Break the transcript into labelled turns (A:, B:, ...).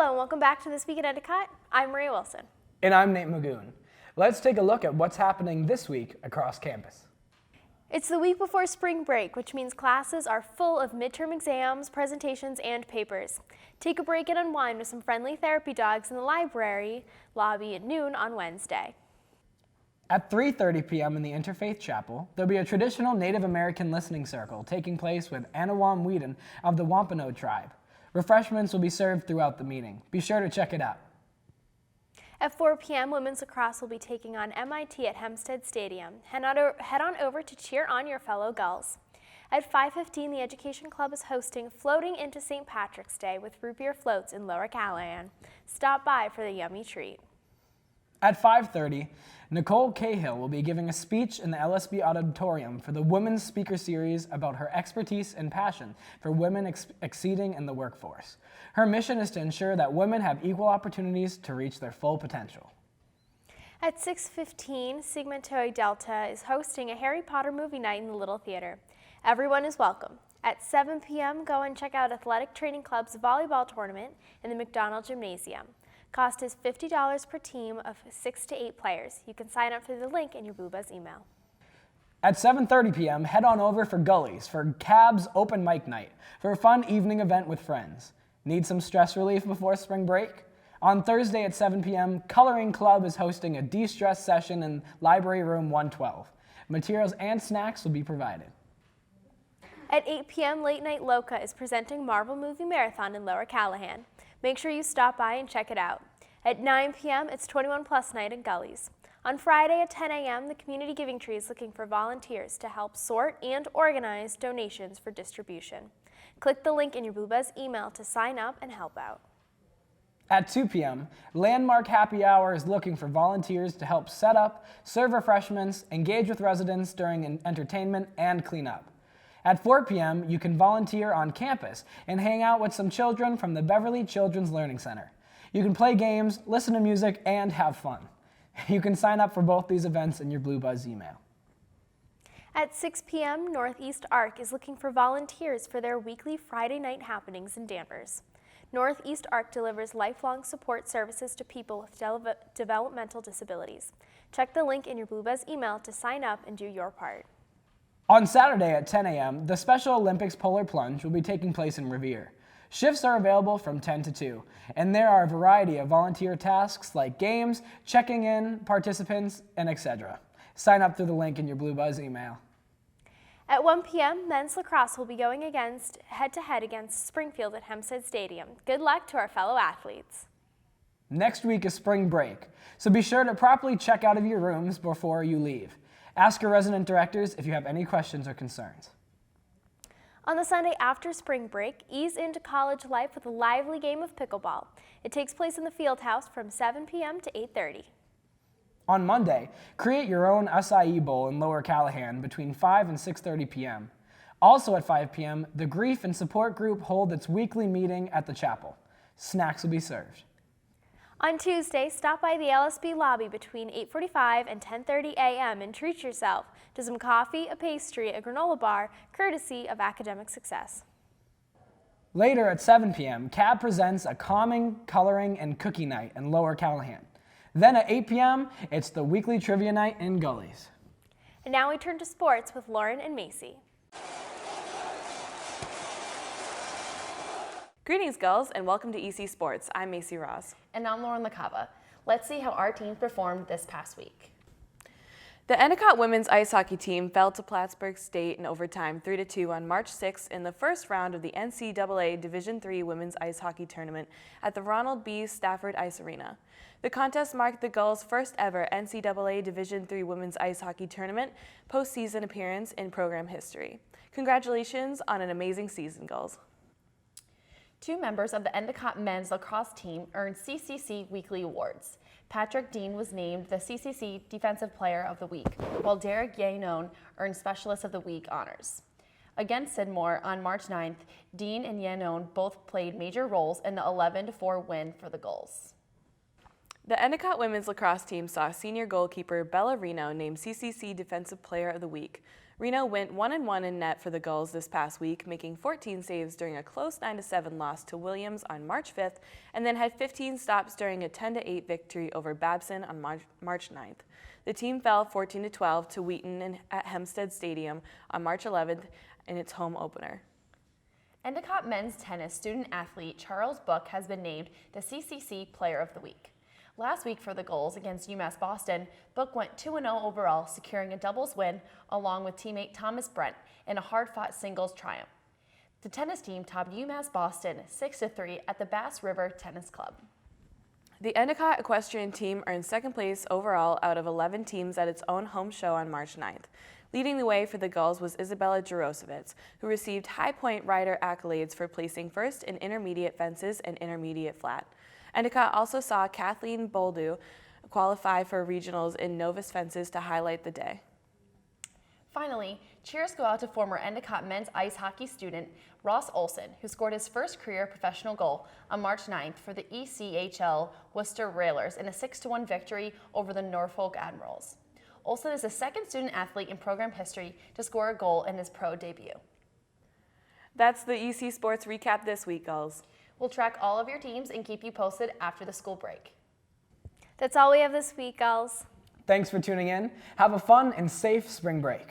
A: Hello and welcome back to This Week at Endicott. I'm Maria Wilson.
B: And I'm Nate Magoon. Let's take a look at what's happening this week across campus.
A: It's the week before spring break, which means classes are full of midterm exams, presentations, and papers. Take a break and unwind with some friendly therapy dogs in the library lobby at noon on Wednesday.
B: At 3:30 p.m. in the Interfaith Chapel, there'll be a traditional Native American listening circle taking place with Anawam Whedon of the Wampano tribe. Refreshments will be served throughout the meeting. Be sure to check it out.
A: At 4 p.m., women's lacrosse will be taking on MIT at Hempstead Stadium. Head on over to cheer on your fellow Gulls. At 5:15, the Education Club is hosting Floating into St. Patrick's Day with root beer floats in Lower Callahan. Stop by for the yummy treat.
B: At 5:30, Nicole Cahill will be giving a speech in the LSB Auditorium for the Women's Speaker Series about her expertise and passion for women exceeding in the workforce. Her mission is to ensure that women have equal opportunities to reach their full potential.
A: At 6:15, Sigma Tau Delta is hosting a Harry Potter movie night in the Little Theater. Everyone is welcome. At 7 p.m., go and check out Athletic Training Club's volleyball tournament in the McDonald Gymnasium. Cost is $50 per team of 6 to 8 players. You can sign up through the link in your Blue Buzz email.
B: At 7:30 p.m., head on over for Gullies for CAB's Open Mic Night for a fun evening event with friends. Need some stress relief before spring break? On Thursday at 7 p.m., Coloring Club is hosting a de-stress session in Library Room 112. Materials and snacks will be provided.
A: At 8 p.m., Late Night Loca is presenting Marvel Movie Marathon in Lower Callahan. Make sure you stop by and check it out. At 9 p.m., it's 21 Plus Night at Gullies. On Friday at 10 a.m., the Community Giving Tree is looking for volunteers to help sort and organize donations for distribution. Click the link in your Blue Buzz email to sign up and help out.
B: At 2 p.m., Landmark Happy Hour is looking for volunteers to help set up, serve refreshments, engage with residents during entertainment, and clean up. At 4 p.m., you can volunteer on campus and hang out with some children from the Beverly Children's Learning Center. You can play games, listen to music, and have fun. You can sign up for both these events in your Blue Buzz email.
A: At 6 p.m., Northeast Arc is looking for volunteers for their weekly Friday night happenings in Danvers. Northeast Arc delivers lifelong support services to people with developmental disabilities. Check the link in your Blue Buzz email to sign up and do your part.
B: On Saturday at 10 a.m., the Special Olympics Polar Plunge will be taking place in Revere. Shifts are available from 10 to 2, and there are a variety of volunteer tasks like games, checking in participants, and etc. Sign up through the link in your Blue Buzz email.
A: At 1 p.m., men's lacrosse will be going head-to-head against Springfield at Hempstead Stadium. Good luck to our fellow athletes.
B: Next week is spring break, so be sure to properly check out of your rooms before you leave. Ask your resident directors if you have any questions or concerns.
A: On the Sunday after spring break, ease into college life with a lively game of pickleball. It takes place in the field house from 7 p.m. to 8:30.
B: On Monday, create your own acai bowl in Lower Callahan between 5 and 6:30 p.m. Also at 5 p.m., the Grief and Support Group hold its weekly meeting at the chapel. Snacks will be served.
A: On Tuesday, stop by the LSB lobby between 8:45 and 10:30 a.m. and treat yourself to some coffee, a pastry, a granola bar, courtesy of Academic Success.
B: Later at 7 p.m., CAB presents a calming, coloring, and cookie night in Lower Callahan. Then at 8 p.m., it's the weekly trivia night in Gullies.
A: And now we turn to sports with Lauren and Macy.
C: Greetings, Gulls, and welcome to EC Sports. I'm Macy Ross.
D: And I'm Lauren LaCava. Let's see how our team performed this past week.
C: The Endicott women's ice hockey team fell to Plattsburgh State in overtime 3-2 on March 6th in the first round of the NCAA Division III Women's Ice Hockey Tournament at the Ronald B. Stafford Ice Arena. The contest marked the Gulls' first ever NCAA Division III Women's Ice Hockey Tournament postseason appearance in program history. Congratulations on an amazing season, Gulls.
D: 2 members of the Endicott men's lacrosse team earned CCC weekly awards. Patrick Dean was named the CCC Defensive Player of the Week, while Derek Yanon earned Specialist of the Week honors. Against Sidmore on March 9th, Dean and Yanon both played major roles in the 11-4 win for the Gulls.
C: The Endicott women's lacrosse team saw senior goalkeeper Bella Reno named CCC Defensive Player of the Week. Reno went 1-1 in net for the Gulls this past week, making 14 saves during a close 9-7 loss to Williams on March 5th, and then had 15 stops during a 10-8 victory over Babson on March 9th. The team fell 14-12 to Wheaton at Hempstead Stadium on March 11th in its home opener.
D: Endicott men's tennis student athlete Charles Book has been named the CCC Player of the Week. Last week for the Gulls against UMass Boston, Book went 2-0 overall, securing a doubles win along with teammate Thomas Brent in a hard-fought singles triumph. The tennis team topped UMass Boston 6-3 at the Bass River Tennis Club.
C: The Endicott equestrian team earned second place overall out of 11 teams at its own home show on March 9th. Leading the way for the Gulls was Isabella Jarosevitz, who received High Point rider accolades for placing first in intermediate fences and intermediate flat. Endicott also saw Kathleen Boldu qualify for regionals in novice fences to highlight the day.
D: Finally, cheers go out to former Endicott men's ice hockey student Ross Olson, who scored his first career professional goal on March 9th for the ECHL Worcester Railers in a 6-1 victory over the Norfolk Admirals. Olson is the second student athlete in program history to score a goal in his pro debut.
C: That's the EC Sports Recap this week, Gulls.
D: We'll track all of your teams and keep you posted after the school break.
A: That's all we have this week, Gulls.
B: Thanks for tuning in. Have a fun and safe spring break.